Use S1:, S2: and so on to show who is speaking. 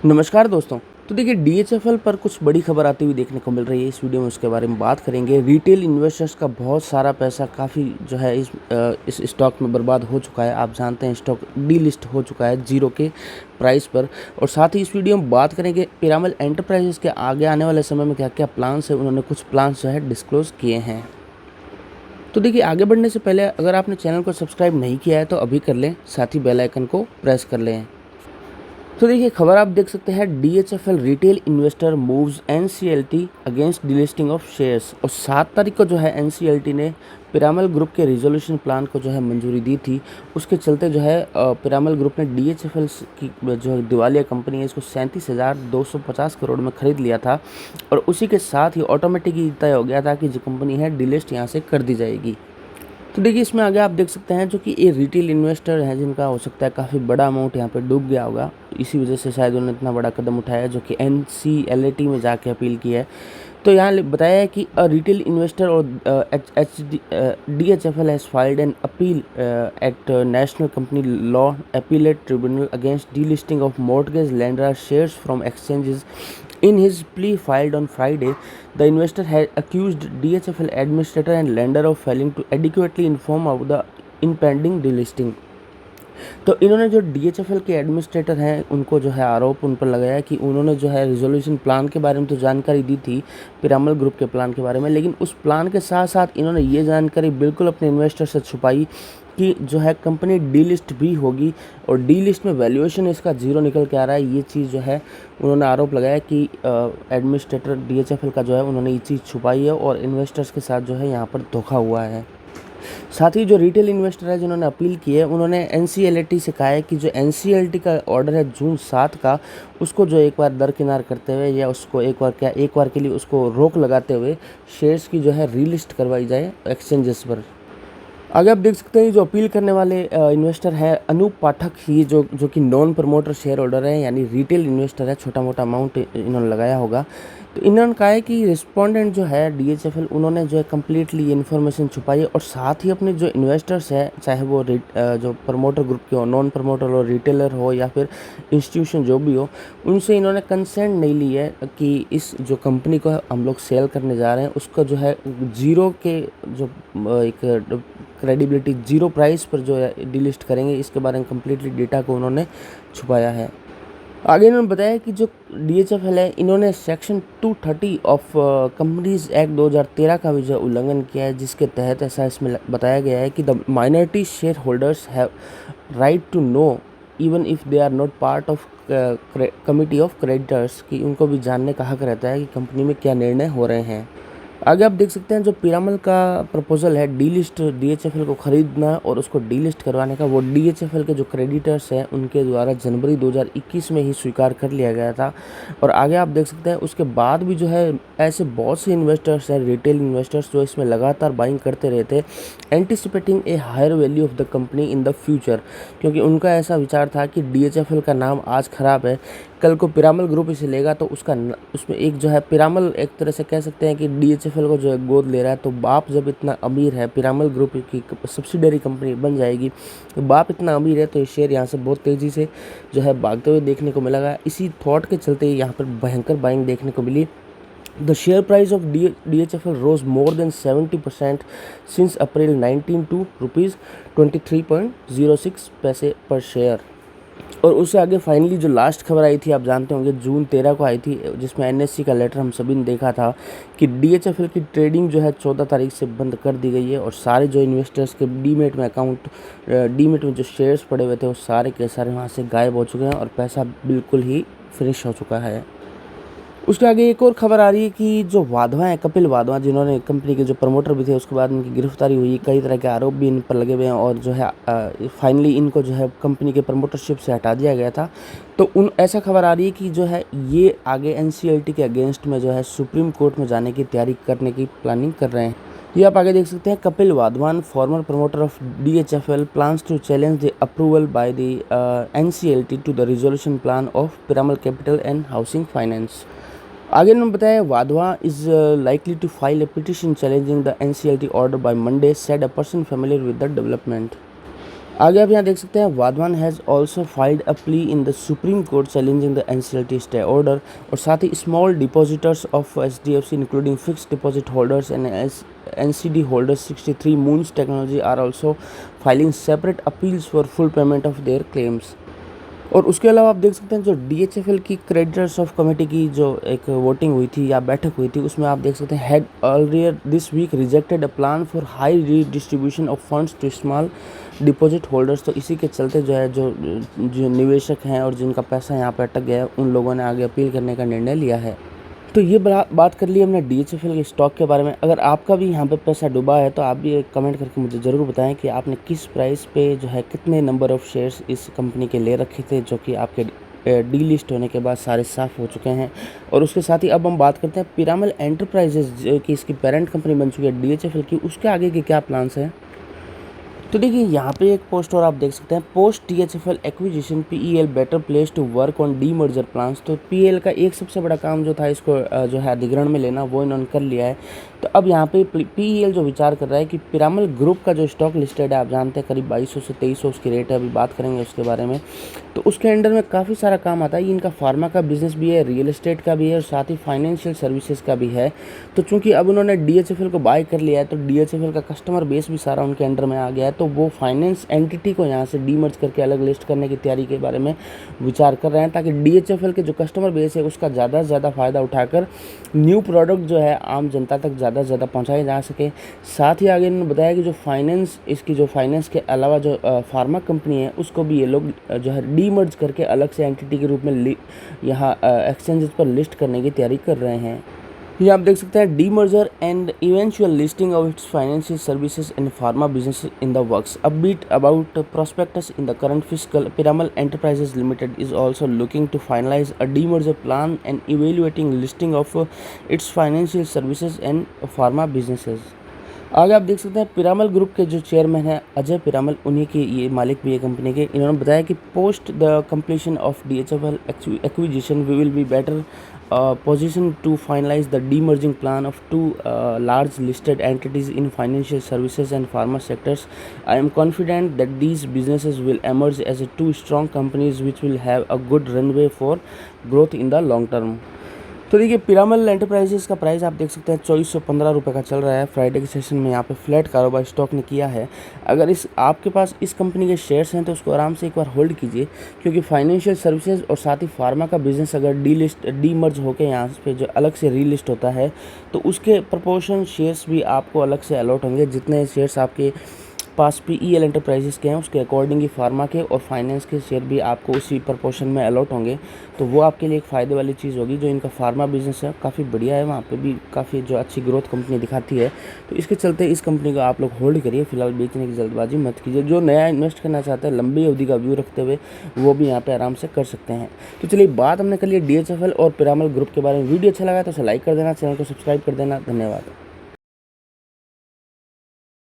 S1: नमस्कार दोस्तों। तो देखिए डीएचएफएल पर कुछ बड़ी खबर आती हुई देखने को मिल रही है। इस वीडियो में उसके बारे में बात करेंगे। रिटेल इन्वेस्टर्स का बहुत सारा पैसा काफ़ी जो है इस स्टॉक में बर्बाद हो चुका है। आप जानते हैं स्टॉक डीलिस्ट हो चुका है जीरो के प्राइस पर। और साथ ही इस वीडियो में बात करेंगे पिरामल एंटरप्राइजेस के आगे आने वाले समय में क्या क्या प्लान्स है। उन्होंने कुछ प्लान्स जो है डिस्क्लोज किए हैं। तो देखिए आगे बढ़ने से पहले अगर आपने चैनल को सब्सक्राइब नहीं किया है तो अभी कर लें, साथ ही बेल आइकन को प्रेस कर लें। तो देखिए खबर आप देख सकते हैं, DHFL retail investor moves NCLT against delisting of shares. और 7 तारीख को जो है एनसीएलटी ने पिरामल ग्रुप के रिजोल्यूशन प्लान को जो है मंजूरी दी थी। उसके चलते जो है पिरामल ग्रुप ने डीएचएफएल की जो दिवालिया कंपनी है इसको 37,250 करोड़ में खरीद लिया था। और उसी के साथ ही ऑटोमेटिक ही तय हो गया था कि जो कंपनी है डीलिस्ट यहाँ से कर दी जाएगी। तो देखिए इसमें आगे आप देख सकते हैं जो कि ये रिटेल इन्वेस्टर हैं जिनका हो सकता है काफ़ी बड़ा अमाउंट यहाँ पे डूब गया होगा। इसी वजह से शायद उन्होंने इतना बड़ा कदम उठाया है जो कि एनसीएलटी में जाके अपील की है। तो यहाँ बताया है कि रिटेल इन्वेस्टर और DHFL has filed an appeal at national company law appellate tribunal against delisting of mortgage lender shares from exchanges. In his plea filed on Friday, the investor had accused DHFL administrator and lender of failing to adequately inform of the impending delisting. तो इन्होंने जो DHFL के administrator हैं उनको जो है आरोप उन पर लगाया कि उन्होंने जो है रिजोल्यूशन प्लान के बारे में तो जानकारी दी थी, पिरामल ग्रुप के प्लान के बारे में, लेकिन उस प्लान के साथ साथ इन्होंने ये जानकारी बिल्कुल अपने इन्वेस्टर से छुपाई कि जो है कंपनी डीलिस्ट भी होगी और डीलिस्ट में वैल्यूएशन इसका जीरो निकल के आ रहा है। ये चीज़ जो है उन्होंने आरोप लगाया कि एडमिनिस्ट्रेटर डीएचएफएल का जो है उन्होंने ये चीज़ छुपाई है और इन्वेस्टर्स के साथ जो है यहाँ पर धोखा हुआ है। साथ ही जो रिटेल इन्वेस्टर है जिन्होंने अपील की है उन्होंने एनसीएलटी से कहा है कि जो एनसीएलटी का ऑर्डर है जून 7 का, उसको जो एक बार दरकिनार करते हुए या उसको एक बार के लिए उसको रोक लगाते हुए शेयर्स की जो है रीलिस्ट करवाई जाए एक्सचेंजेस पर। आगे आप देख सकते हैं जो अपील करने वाले इन्वेस्टर है अनूप पाठक ही, जो कि नॉन प्रमोटर शेयर होल्डर है, यानी रिटेल इन्वेस्टर है। छोटा मोटा अमाउंट इन्होंने लगाया होगा। तो इन्होंने कहा है कि रिस्पोंडेंट जो है डीएचएफएल उन्होंने जो है कम्प्लीटली इन्फॉर्मेशन छुपाई है और साथ ही अपने जो इन्वेस्टर्स है, चाहे वो जो प्रमोटर ग्रुप के हो, नॉन प्रमोटर हो, रिटेलर हो या फिर इंस्टीट्यूशन जो भी हो, उनसे इन्होंने कंसेंट नहीं ली है कि इस जो कंपनी को हम लोग सेल करने जा रहे हैं उसका जो है जीरो के जो एक क्रेडिबिलिटी जीरो प्राइस पर जो है डीलिस्ट करेंगे, इसके बारे में कम्प्लीटली डेटा को उन्होंने छुपाया है। आगे इन्होंने बताया कि जो डीएचएफएल है इन्होंने सेक्शन 230 ऑफ कंपनीज एक्ट 2013 का भी जो उल्लंघन किया है, जिसके तहत ऐसा इसमें बताया गया है कि the minority share holders have right to know even if they are not part of committee of creditors, कि उनको भी जानने का हक रहता है कि कंपनी में क्या निर्णय हो रहे हैं। आगे आप देख सकते हैं जो पिरामल का प्रपोजल है डीलिस्ट डीएचएफएल को खरीदना और उसको डीलिस्ट करवाने का, वो डीएचएफएल के जो क्रेडिटर्स हैं उनके द्वारा जनवरी 2021 में ही स्वीकार कर लिया गया था। और आगे आप देख सकते हैं उसके बाद भी जो है ऐसे बहुत से इन्वेस्टर्स हैं, रिटेल इन्वेस्टर्स, जो इसमें लगातार बाइंग करते रहे थे, anticipating a higher value of the company in the future, क्योंकि उनका ऐसा विचार था कि डीएचएफएल का नाम आज ख़राब है, कल को पिरामल ग्रुप इसे लेगा तो उसमें एक जो है पिरामल एक तरह से कह सकते हैं कि डीएचएफएल को जो है गोद ले रहा है। तो बाप जब इतना अमीर है, पिरामल ग्रुप की सब्सिडरी कंपनी बन जाएगी, तो बाप इतना अमीर है तो ये शेयर यहाँ से बहुत तेज़ी से जो है भागते हुए देखने को मिलेगा। इसी थॉट के चलते यहाँ पर भयंकर बाइंग देखने को मिली। The share price of DHFL rose more than 70% since April 19 to rupees 23.06 पैसे पर शेयर। और उससे आगे फाइनली जो लास्ट खबर आई थी, आप जानते होंगे जून 13 को आई थी, जिसमें एनएससी का लेटर हम सभी ने देखा था कि डीएचएफएल की ट्रेडिंग जो है 14 तारीख से बंद कर दी गई है और सारे जो इन्वेस्टर्स के डीमेट में जो शेयर्स पड़े हुए थे वो सारे के सारे वहाँ से गायब हो चुके हैं और पैसा बिल्कुल ही फिनिश हो चुका है। उसके आगे एक और खबर आ रही है कि जो वाधवा हैं, कपिल वाधवा, जिन्होंने कंपनी के जो प्रमोटर भी थे, उसके बाद उनकी गिरफ्तारी हुई, कई तरह के आरोप भी इन पर लगे हुए हैं और जो है फाइनली इनको जो है कंपनी के प्रमोटरशिप से हटा दिया गया था। तो ऐसा खबर आ रही है कि जो है ये आगे एनसीएलटी के अगेंस्ट में जो है सुप्रीम कोर्ट में जाने की तैयारी करने की प्लानिंग कर रहे हैं। ये आप आगे देख सकते हैं, Kapil Wadhawan former promoter of DHFL plans to challenge the approval by the NCLT to the resolution plan of Piramal capital and housing finance. आगे उन्होंने बताया Wadhwa is likely to file a petition challenging the NCLT order by Monday, said a person familiar with the development. आगे आप यहाँ देख सकते हैं Wadhawan has also filed a plea in the supreme court challenging the NCLT stay order. और साथ ही small depositors of HDFC including fixed deposit holders and NCD holders 63 moons technology are also filing separate appeals for full payment of their claims. और उसके अलावा आप देख सकते हैं जो डीएचएफएल की क्रेडिटर्स ऑफ कमेटी की जो एक वोटिंग हुई थी या बैठक हुई थी, उसमें आप देख सकते हैं had earlier this week rejected a plan for high redistribution of funds to small deposit holders. तो इसी के चलते जो है जो निवेशक हैं और जिनका पैसा यहाँ पर अटक गया है, उन लोगों ने आगे अपील करने का निर्णय लिया है। तो ये बात कर ली हमने डीएचएफएल के स्टॉक के बारे में। अगर आपका भी यहाँ पे पैसा डूबा है तो आप भी एक कमेंट करके मुझे ज़रूर बताएं कि आपने किस प्राइस पे जो है कितने नंबर ऑफ़ शेयर्स इस कंपनी के ले रखे थे, जो कि आपके डी लिस्ट होने के बाद सारे साफ़ हो चुके हैं। और उसके साथ ही अब हम बात करते हैं पिरामल एंटरप्राइजेज, जो कि इसकी पेरेंट कंपनी बन चुकी है डीएचएफएल की, उसके आगे के क्या प्लान्स हैं। तो देखिए यहाँ पे एक पोस्ट और आप देख सकते हैं, post DHFL acquisition PEL better place to work on D merger plans. तो पीएल का एक सबसे बड़ा काम जो था, इसको जो है अधिग्रहण में लेना, वो इन्होंने कर लिया है। तो अब यहाँ पे पीईएल जो विचार कर रहा है कि पिरामल ग्रुप का जो स्टॉक लिस्टेड है, आप जानते हैं करीब 2200 से 2300 उसकी रेट है, अभी बात करेंगे उसके बारे में। तो उसके अंडर में काफ़ी सारा काम आता है। ये इनका फार्मा का बिजनेस भी है, रियल एस्टेट का भी है और साथ ही फाइनेंशियल सर्विसेज का भी है। तो चूंकि अब उन्होंने डीएचएफएल को बाय कर लिया है, तो डीएचएफएल का कस्टमर बेस भी सारा उनके अंडर में आ गया है। तो वो फाइनेंस एंटिटी को यहाँ से डीमर्ज करके अलग लिस्ट करने की तैयारी के बारे में विचार कर रहे हैं, ताकि डीएचएफएल के जो कस्टमर बेस है उसका ज़्यादा से ज़्यादा फ़ायदा उठाकर न्यू प्रोडक्ट जो है आम जनता तक ज़्यादा से ज़्यादा पहुँचाए जा सके। साथ ही आगे इन्होंने बताया कि जो फाइनेंस, इसकी जो फाइनेंस के अलावा जो फार्मा कंपनी है, उसको भी ये लोग जो है डीमर्ज करके अलग से एंटिटी के रूप में यहाँ एक्सचेंजेस पर लिस्ट करने की तैयारी कर रहे हैं। ये आप देख सकते हैं, demerger and eventual listing of its financial services and pharma business in the works. Upbeat about prospectus in the current fiscal, Piramal Enterprises Limited is also looking to finalize a demerger plan and evaluating listing of its financial services and pharma businesses। आगे आप देख सकते हैं, Piramal group के जो chairman हैं अजय पिरामल, उन्हीं के ये मालिक भी है कंपनी के। इन्होंने बताया कि post the completion of DHFL acquisition we will be better position to finalize the demerging plan of two large listed entities in financial services and pharma sectors. I am confident that these businesses will emerge as two strong companies which will have a good runway for growth in the long term। तो देखिए, Piramal enterprises का price आप देख सकते हैं 2415 रुपये का चल रहा है। फ्राइडे के सेशन में यहाँ पे फ्लैट कारोबार स्टॉक ने किया है। अगर आपके पास इस कंपनी के शेयर्स हैं तो उसको आराम से एक बार होल्ड कीजिए, क्योंकि फाइनेंशियल सर्विसेज और साथ ही फार्मा का बिजनेस अगर डी मर्ज होकर यहाँ पे जो अलग से रीलिस्ट होता है, तो उसके प्रपोर्शन शेयर्स भी आपको अलग से अलॉट होंगे। जितने शेयर्स आपके पास पीईएल एंटरप्राइजेस के हैं उसके अकॉर्डिंग ही फार्मा के और फाइनेंस के शेयर भी आपको उसी प्रपोर्शन में अलॉट होंगे। तो वो आपके लिए एक फ़ायदे वाली चीज़ होगी। जो इनका फार्मा बिजनेस है काफ़ी बढ़िया है, वहाँ पे भी काफ़ी जो अच्छी ग्रोथ कंपनी दिखाती है। तो इसके चलते इस कंपनी को आप लोग होल्ड करिए, फिलहाल बेचने की जल्दबाजी मत कीजिए। जो नया इन्वेस्ट करना चाहते हैं लंबी अवधि का व्यू रखते हुए, वो भी यहाँ पर आराम से कर सकते हैं। तो चलिए, बात हमने कर ली डीएचएफएल और पिरामल ग्रुप के बारे में। वीडियो अच्छा लगा तो उसे लाइक कर देना, चैनल को सब्सक्राइब कर देना। धन्यवाद।